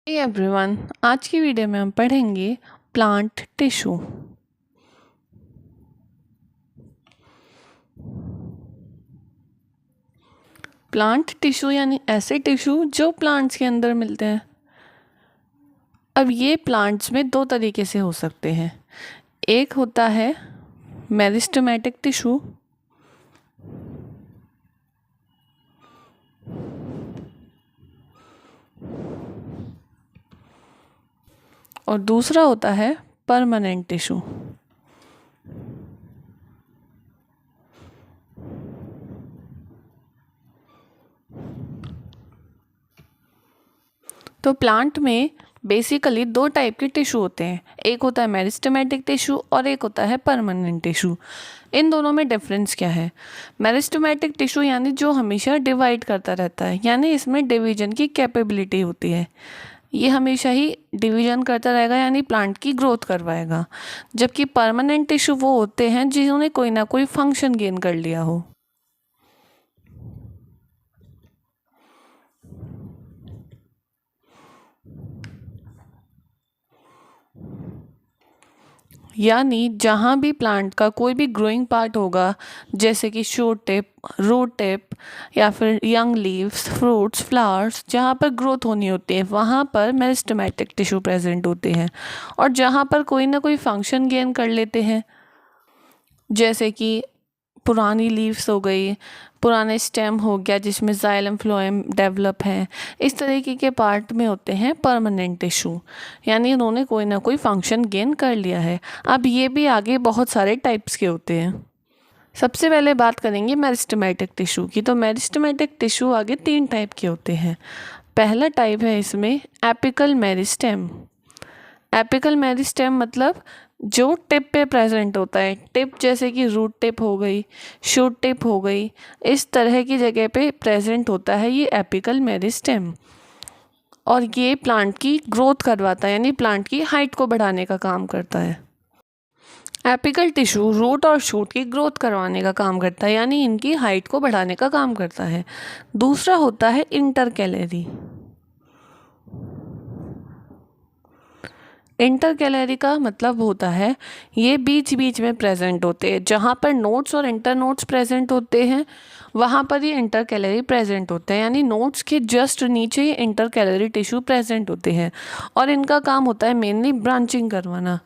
Hey everyone, आज की video में हम पढ़ेंगे प्लांट टिश्यू। प्लांट टिश्यू यानी ऐसे टिश्यू जो प्लांट्स के अंदर मिलते हैं। अब ये प्लांट्स में दो तरीके से हो सकते हैं। एक होता है मेरिस्टेमेटिक टिश्यू और दूसरा होता है परमानेंट टिश्यू। तो प्लांट में बेसिकली दो टाइप के टिश्यू होते हैं, एक होता है मेरिस्टेमेटिक टिश्यू और एक होता है परमानेंट टिश्यू। इन दोनों में डिफरेंस क्या है? मेरिस्टेमेटिक टिश्यू यानी जो हमेशा डिवाइड करता रहता है, यानी इसमें डिवीजन की कैपेबिलिटी होती है। ये हमेशा ही डिवीजन करता रहेगा यानी प्लांट की ग्रोथ करवाएगा। जबकि परमानेंट टिश्यू वो होते हैं जिन्होंने कोई ना कोई फंक्शन गेन कर लिया हो। यानी जहाँ भी प्लांट का कोई भी ग्रोइंग पार्ट होगा, जैसे कि शूट टिप, रूट टिप या फिर यंग लीव्स, फ्रूट्स, फ्लावर्स, जहाँ पर ग्रोथ होनी होती है वहाँ पर मेरिस्टेमेटिक टिश्यू प्रेजेंट होते हैं। और जहाँ पर कोई ना कोई फंक्शन गेन कर लेते हैं, जैसे कि पुरानी लीव्स हो गई, पुराने स्टेम हो गया जिसमें जाइलम फ्लोएम डेवलप है, इस तरीके के पार्ट में होते हैं परमानेंट टिश्यू, यानी उन्होंने कोई ना कोई फंक्शन गेन कर लिया है। अब ये भी आगे बहुत सारे टाइप्स के होते हैं। सबसे पहले बात करेंगे मेरिस्टेमेटिक टिश्यू की। तो मेरिस्टेमेटिक टिश्यू आगे तीन टाइप के होते हैं। पहला टाइप है इसमें एपिकल मेरिस्टेम। एपिकल मेरिस्टेम मतलब जो टिप पे प्रेजेंट होता है। टिप जैसे कि रूट टिप हो गई, शूट टिप हो गई, इस तरह की जगह पे प्रेजेंट होता है ये एपिकल मेरिस्टेम। और ये प्लांट की ग्रोथ करवाता है, यानी प्लांट की हाइट को बढ़ाने का काम करता है। एपिकल टिश्यू रूट और शूट की ग्रोथ करवाने का काम करता है, यानी इनकी हाइट को बढ़ाने का काम करता है। दूसरा होता है इंटरकैलरी। इंटरकैलरी का मतलब होता है ये बीच बीच में प्रेजेंट होते हैं। जहाँ पर नोड्स और इंटर नोड्स प्रेजेंट होते हैं वहाँ पर ये इंटरकैलरी प्रेजेंट होते हैं, यानी नोड्स के जस्ट नीचे ये इंटरकैलरी टिश्यू प्रेजेंट होते हैं। और इनका काम होता है मेनली ब्रांचिंग करवाना।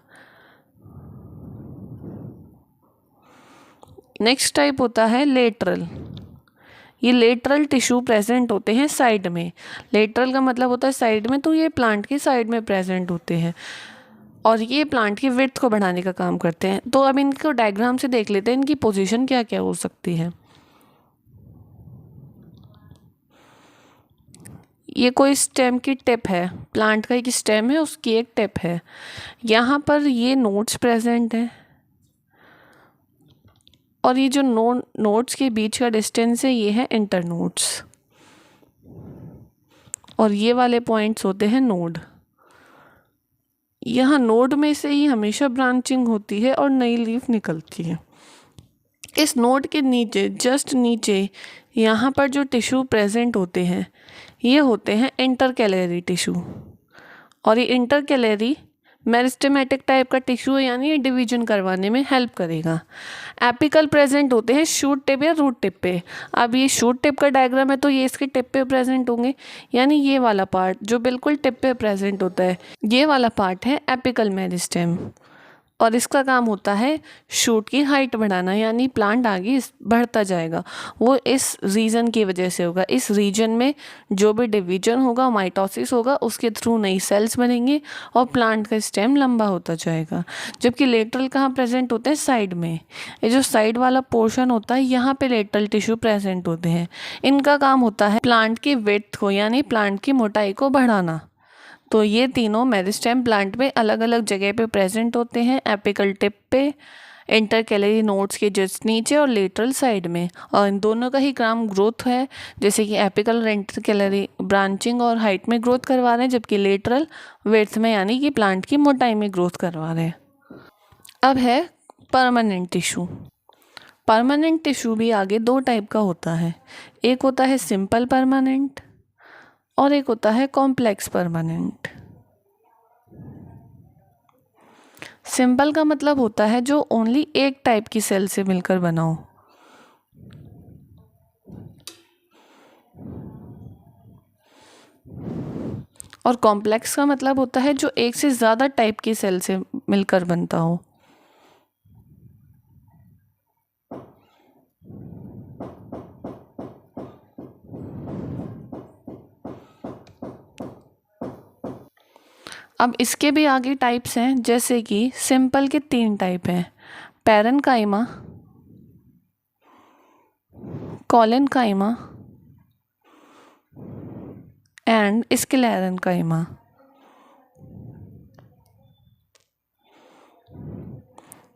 नेक्स्ट टाइप होता है लेटरल। ये लेटरल टिश्यू प्रेजेंट होते हैं साइड में। लेटरल का मतलब होता है साइड में, तो ये प्लांट के साइड में प्रेजेंट होते हैं और ये प्लांट की विड्थ को बढ़ाने का काम करते हैं। तो अब इनको डायग्राम से देख लेते हैं, इनकी पोजीशन क्या क्या हो सकती है। ये कोई स्टेम की टिप है, प्लांट का एक स्टेम है, उसकी एक टिप है। यहाँ पर ये नोड्स प्रेजेंट हैं और ये जो नोड्स के बीच का डिस्टेंस है ये है इंटर नोड्स। और ये वाले पॉइंट्स होते हैं नोड। यहाँ नोड में से ही हमेशा ब्रांचिंग होती है और नई लीफ निकलती है। इस नोड के नीचे, जस्ट नीचे, यहाँ पर जो टिश्यू प्रेजेंट होते हैं ये होते हैं इंटरकैलरी टिश्यू। और ये इंटरकैलरी मेरिस्टेमेटिक टाइप का टिश्यू है, यानी ये डिवीजन करवाने में हेल्प करेगा। एपिकल प्रेजेंट होते हैं शूट टिप या रूट टिप पे। अब ये शूट टिप का डायग्राम है तो ये इसके टिप पे प्रेजेंट होंगे, यानी ये वाला पार्ट जो बिल्कुल टिप पे प्रेजेंट होता है ये वाला पार्ट है एपिकल मेरिस्टेम। और इसका काम होता है शूट की हाइट बढ़ाना, यानी प्लांट आगे बढ़ता जाएगा। वो इस रीजन की वजह से होगा। इस रीजन में जो भी डिवीजन होगा, माइटोसिस होगा, उसके थ्रू नई सेल्स बनेंगी और प्लांट का स्टेम लंबा होता जाएगा। जबकि लेटरल कहाँ प्रेजेंट होते हैं? साइड में। ये जो साइड वाला पोर्शन होता है यहाँ पे लेटरल टिश्यू प्रेजेंट होते हैं। इनका काम होता है प्लांट की विड्थ को, यानी प्लांट की मोटाई को बढ़ाना। तो ये तीनों मेरिस्टेम प्लांट में अलग अलग जगह पे प्रेजेंट होते हैं, एपिकल टिप पे, इंटरकैलरी नोड्स के जस्ट नीचे और लेटरल साइड में। और इन दोनों का ही काम ग्रोथ है, जैसे कि एपिकल और इंटरकैलरी ब्रांचिंग और हाइट में ग्रोथ करवा रहे हैं, जबकि लेटरल विड्थ में, यानी कि प्लांट की मोटाई में ग्रोथ करवा रहे हैं। अब है परमानेंट टिश्यू। परमानेंट टिश्यू भी आगे दो टाइप का होता है। एक होता है सिंपल परमानेंट और एक होता है कॉम्प्लेक्स परमानेंट। सिंपल का मतलब होता है जो ओनली एक टाइप की सेल से मिलकर बना हो, और कॉम्प्लेक्स का मतलब होता है जो एक से ज़्यादा टाइप की सेल से मिलकर बनता हो। अब इसके भी आगे टाइप्स हैं, जैसे कि सिंपल के 3 टाइप हैं, पैरेन्काइमा, कॉलेनकाइमा एंड स्क्लेरेन्काइमा।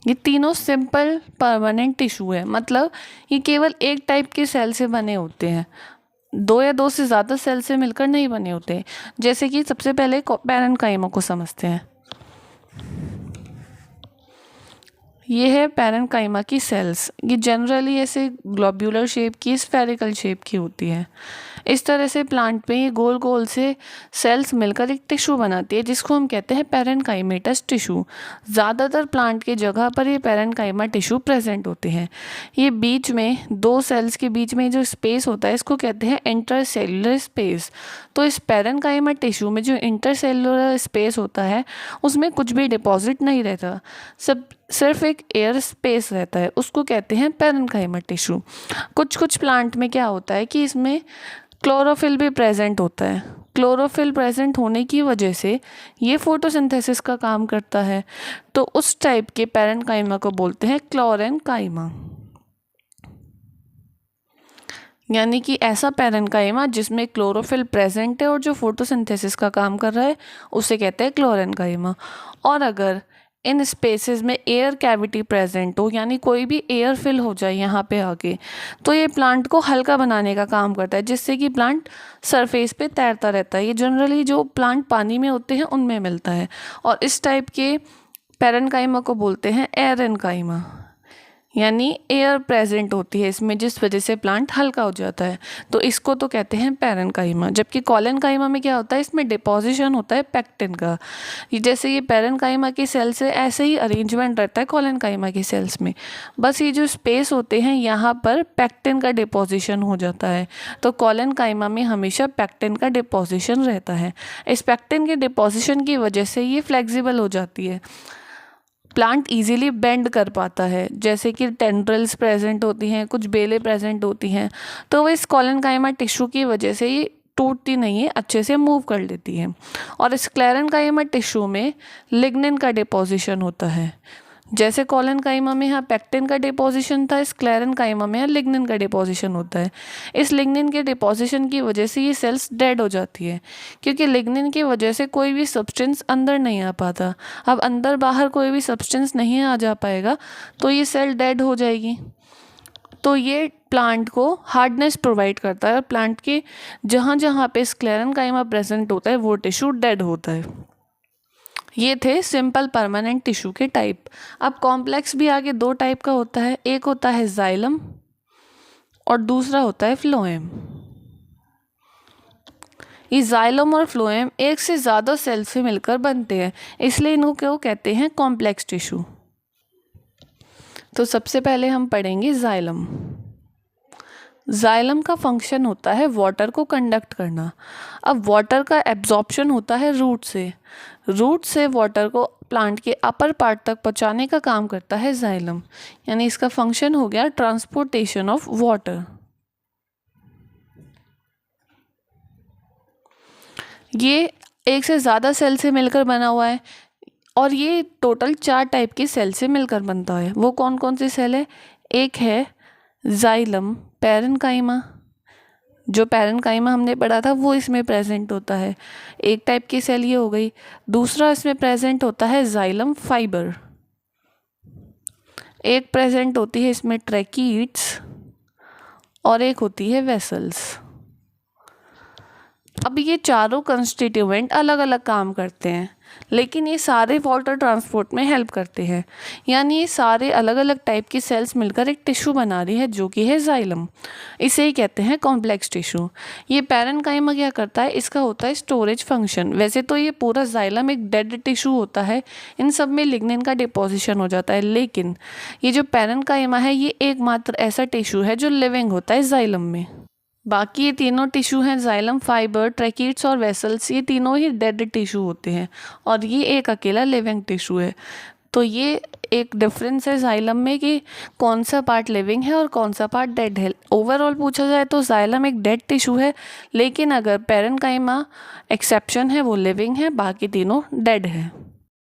ये तीनों सिंपल परमानेंट टिश्यू है, मतलब ये केवल एक टाइप के सेल से बने होते हैं, 2 या 2 से ज़्यादा सेल से मिलकर नहीं बने होते। जैसे कि सबसे पहले पैरेन्काइमा को समझते हैं। ये है पैरेन्काइमा की सेल्स। ये जनरली ऐसे ग्लोब्यूलर शेप की, स्फेरिकल शेप की होती है। इस तरह से प्लांट में ये गोल गोल से सेल्स मिलकर एक टिश्यू बनाती है, जिसको हम कहते हैं पैरेन्काइमेटस टिश्यू। ज़्यादातर प्लांट की जगह पर ये पैरेन्काइमा टिश्यू प्रेजेंट होते हैं। ये बीच में 2 सेल्स के बीच में जो स्पेस होता है, इसको कहते हैं इंटरसेल्युलर स्पेस। तो इस पैरेन्काइमा टिश्यू में जो इंटरसेल्युलर स्पेस होता है, उसमें कुछ भी डिपॉजिट नहीं रहता, सिर्फ एक एयर स्पेस रहता है, उसको कहते हैं पैरेन्काइमा टिश्यू। कुछ प्लांट में क्या होता है कि इसमें क्लोरोफिल भी प्रेजेंट होता है। क्लोरोफिल प्रेजेंट होने की वजह से ये फोटोसिंथेसिस का काम करता है, तो उस टाइप के पैरेन्काइमा को बोलते हैं क्लोरेन्काइमा। यानी कि ऐसा पैरेन्काइमा जिसमें क्लोरोफिल प्रेजेंट है और जो फोटोसिंथेसिस का काम कर रहा है, उसे कहते हैं क्लोरेन्काइमा। और अगर इन स्पेसेस में एयर कैविटी प्रेजेंट हो, यानी कोई भी एयर फिल हो जाए यहाँ पे आके, तो ये प्लांट को हल्का बनाने का काम करता है, जिससे कि प्लांट सरफेस पे तैरता रहता है। ये जनरली जो प्लांट पानी में होते हैं उनमें मिलता है, और इस टाइप के पैरेन्काइमा को बोलते हैं एरेन्काइमा, यानी एयर प्रेजेंट होती है इसमें, जिस वजह से प्लांट हल्का हो जाता है, तो इसको तो कहते हैं पैरेन्काइमा। जबकि कॉलेनकाइमा में क्या होता है, इसमें डिपोजिशन होता है पैक्टिन का। जैसे ये पैरेन्काइमा की सेल से ऐसे ही अरेंजमेंट रहता है कॉलेनकाइमा की सेल्स में, बस ये जो स्पेस होते हैं यहाँ पर पैक्टिन का डिपोजिशन हो जाता है। तो कॉलेनकाइमा में हमेशा पैक्टिन का डिपोजिशन रहता है। इस पैक्टिन के डिपोजिशन की वजह से ये फ्लेक्सिबल हो जाती है, प्लांट इजीली बेंड कर पाता है। जैसे कि टेंड्रिल्स प्रेजेंट होती हैं, कुछ बेलें प्रेजेंट होती हैं, तो वो इस कॉलेनकाइमा टिश्यू की वजह से ये टूटती नहीं है, अच्छे से मूव कर लेती है। और स्क्लेरेन्काइमा टिश्यू में लिग्निन का डिपोजिशन होता है। जैसे कॉलेनकाइमा में यहाँ पैक्टिन का डिपोजिशन था, स्क्लेरेन्काइमा में यहाँ लिग्निन का डिपोजिशन होता है। इस लिग्निन के डिपोजिशन की वजह से ये सेल्स डेड हो जाती है, क्योंकि लिग्निन की वजह से कोई भी सब्सटेंस अंदर नहीं आ पाता। अब अंदर बाहर कोई भी सब्सटेंस नहीं आ जा पाएगा, तो ये सेल डेड हो जाएगी। तो ये प्लांट को हार्डनेस प्रोवाइड करता है, और प्लांट के जहाँ जहाँ पे स्क्लेरेन्काइमा प्रेजेंट होता है वो टिश्यू डेड होता है। ये थे सिंपल परमानेंट टिश्यू के टाइप। अब कॉम्प्लेक्स भी आगे 2 टाइप का होता है, एक होता है जाइलम और दूसरा होता है फ्लोएम। ये जाइलम और फ्लोएम एक से ज़्यादा सेल से मिलकर बनते हैं, इसलिए इनको कहते हैं कॉम्प्लेक्स टिश्यू। तो सबसे पहले हम पढ़ेंगे जाइलम। जाइलम का फंक्शन होता है वाटर को कंडक्ट करना। अब वाटर का एब्जॉर्प्शन होता है रूट से वाटर को प्लांट के अपर पार्ट तक पहुंचाने का काम करता है जाइलम, यानी इसका फंक्शन हो गया ट्रांसपोर्टेशन ऑफ वाटर। ये एक से ज़्यादा सेल से मिलकर बना हुआ है, और ये टोटल 4 टाइप की सेल से मिलकर बनता है। वो कौन कौन सी सेल है? एक है जाइलम पैरेन्काइमा, जो पैरेन्काइमा हमने पढ़ा था वो इसमें प्रेजेंट होता है, एक टाइप की सेल ये हो गई। दूसरा इसमें प्रेजेंट होता है जाइलम फाइबर, एक प्रेजेंट होती है इसमें ट्रैकीड्स, और एक होती है वेसल्स। अब ये चारों कंस्टिट्यूएंट अलग अलग काम करते हैं, लेकिन ये सारे वाटर ट्रांसपोर्ट में हेल्प करते हैं। यानी ये सारे अलग अलग टाइप की सेल्स मिलकर एक टिश्यू बना रही है जो कि है जाइलम। इसे ही कहते हैं कॉम्प्लेक्स टिश्यू। ये पैरेन्काइमा क्या करता है, इसका होता है स्टोरेज फंक्शन। वैसे तो ये पूरा जाइलम एक डेड टिश्यू होता है, इन सब में लिग्निन का डिपोजिशन हो जाता है, लेकिन ये जो पैरेन्काइमा है ये एकमात्र ऐसा टिश्यू है जो लिविंग होता है जाइलम में। बाकी ये तीनों टिश्यू हैं, जाइलम, फाइबर, ट्रैकीट्स और वेसल्स, ये तीनों ही डेड टिश्यू होते हैं और ये एक अकेला लिविंग टिश्यू है। तो ये एक डिफरेंस है जाइलम में कि कौन सा पार्ट लिविंग है और कौन सा पार्ट डेड है। ओवरऑल पूछा जाए तो जाइलम एक डेड टिश्यू है, लेकिन अगर पैरेन्काइमा एक्सेप्शन है, वो लिविंग है, बाकी तीनों डेड है।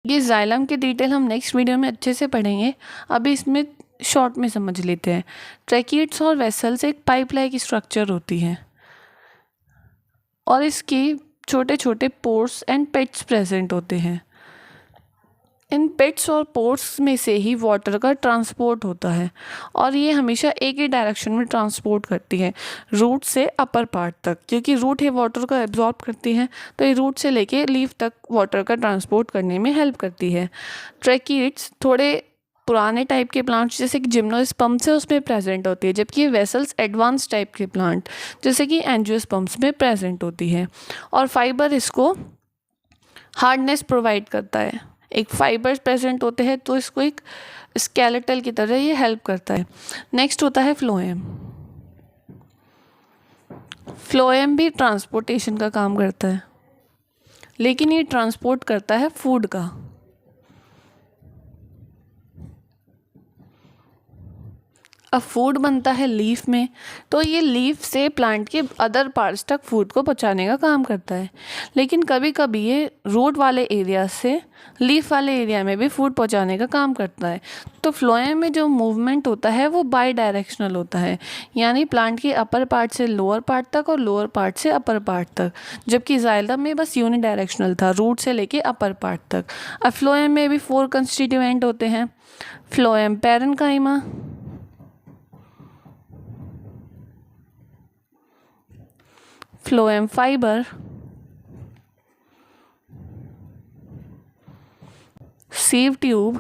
ये जाइलम की डिटेल हम नेक्स्ट वीडियो में अच्छे से पढ़ेंगे, अभी इसमें शॉर्ट में समझ लेते हैं। ट्रैकीट्स और वेसल्स एक पाइप लाइक स्ट्रक्चर होती है और इसके छोटे छोटे पोर्स एंड पिट्स प्रेजेंट होते हैं। इन पिट्स और पोर्स में से ही वाटर का ट्रांसपोर्ट होता है और ये हमेशा एक ही डायरेक्शन में ट्रांसपोर्ट करती है, रूट से अपर पार्ट तक। क्योंकि रूट ही वाटर को एब्जॉर्ब करती है, तो ये रूट से लेके लीफ तक वाटर का ट्रांसपोर्ट करने में हेल्प करती है। ट्रैकीट्स थोड़े पुराने टाइप के प्लांट्स जैसे कि जिम्नोस्पर्म्स है उसमें प्रेजेंट होती है, जबकि वेसल्स एडवांस टाइप के प्लांट जैसे कि एंजियोस्पर्म्स में प्रेजेंट होती है। और फाइबर इसको हार्डनेस प्रोवाइड करता है, एक फाइबर्स प्रेजेंट होते हैं तो इसको एक स्केलेटल की तरह ये हेल्प करता है। नेक्स्ट होता है फ्लोएम। फ्लोएम भी ट्रांसपोर्टेशन का काम करता है, लेकिन ये ट्रांसपोर्ट करता है फूड का। अब फूड बनता है लीफ में, तो ये लीफ से प्लांट के अदर पार्ट्स तक फूड को पहुंचाने का काम करता है। लेकिन कभी कभी ये रूट वाले एरिया से लीफ वाले एरिया में भी फूड पहुंचाने का काम करता है। तो फ्लोएम में जो मूवमेंट होता है वो बाई डायरेक्शनल होता है, यानी प्लांट के अपर पार्ट से लोअर पार्ट तक और लोअर पार्ट से अपर पार्ट तक, जबकि जाइलम में बस यूनि डायरेक्शनल था, रूट से लेके अपर पार्ट तक। अब फ्लोएम में भी 4 कंस्टिट्यूएंट होते हैं। Phloem parenchyma, phloem fibre, sieve tube,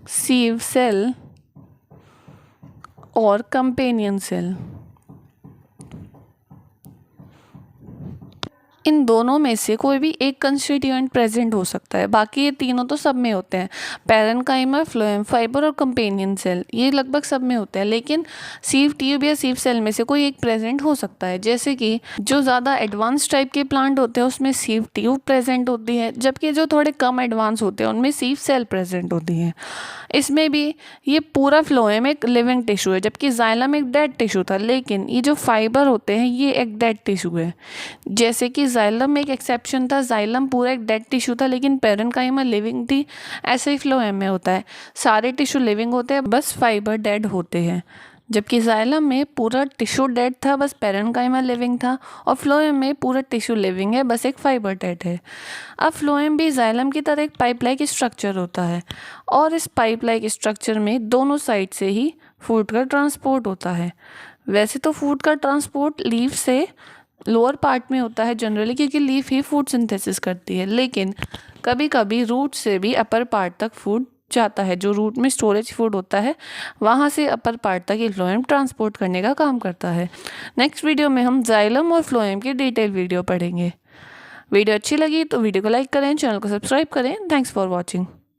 sieve cell और कंपेनियन सेल। इन दोनों में से कोई भी एक कंस्टिट्यूएंट प्रेजेंट हो सकता है, बाकी ये तीनों तो सब में होते हैं। पैरेन्काइमा, फ्लोएम फाइबर और कंपेनियन सेल ये लगभग सब में होते हैं, लेकिन सीव ट्यूब या सीव सेल में से कोई एक प्रेजेंट हो सकता है। जैसे कि जो ज़्यादा एडवांस टाइप के प्लांट होते हैं उसमें सीव ट्यूब प्रेजेंट होती है, जबकि जो थोड़े कम एडवांस होते हैं उनमें सीव सेल प्रेजेंट होती है। इसमें भी ये पूरा फ्लोएम एक लिविंग टिश्यू है, जबकि जाइलम एक डेड टिश्यू था, लेकिन ये जो फाइबर होते हैं ये एक डेड टिश्यू है। जैसे कि जाइलम में एक एक्सेप्शन था, जाइलम पूरा एक डेड टिश्यू था लेकिन पैरेन्काइमा लिविंग थी, ऐसे ही फ्लोएम में होता है, सारे टिश्यू लिविंग होते हैं, बस फाइबर डेड होते हैं। जबकि जाइलम में पूरा टिश्यू डेड था, बस पैरेन्काइमा लिविंग था, और फ्लोएम में पूरा टिश्यू लिविंग है, बस एक फाइबर डेड है। अब फ्लोएम भी जाइलम की तरह एक पाइप लाइक स्ट्रक्चर होता है और इस पाइप लाइक स्ट्रक्चर में दोनों साइड से ही फूड का ट्रांसपोर्ट होता है। वैसे तो फूड का ट्रांसपोर्ट लीफ से लोअर पार्ट में होता है जनरली, क्योंकि लीफ ही फूड सिंथेसिस करती है, लेकिन कभी कभी रूट से भी अपर पार्ट तक फूड जाता है। जो रूट में स्टोरेज फूड होता है वहाँ से अपर पार्ट तक ये फ्लोएम ट्रांसपोर्ट करने का काम करता है। नेक्स्ट वीडियो में हम जाइलम और फ्लोएम की डिटेल वीडियो पढ़ेंगे। वीडियो अच्छी लगी तो वीडियो को लाइक करें, चैनल को सब्सक्राइब करें। Thanks for watching.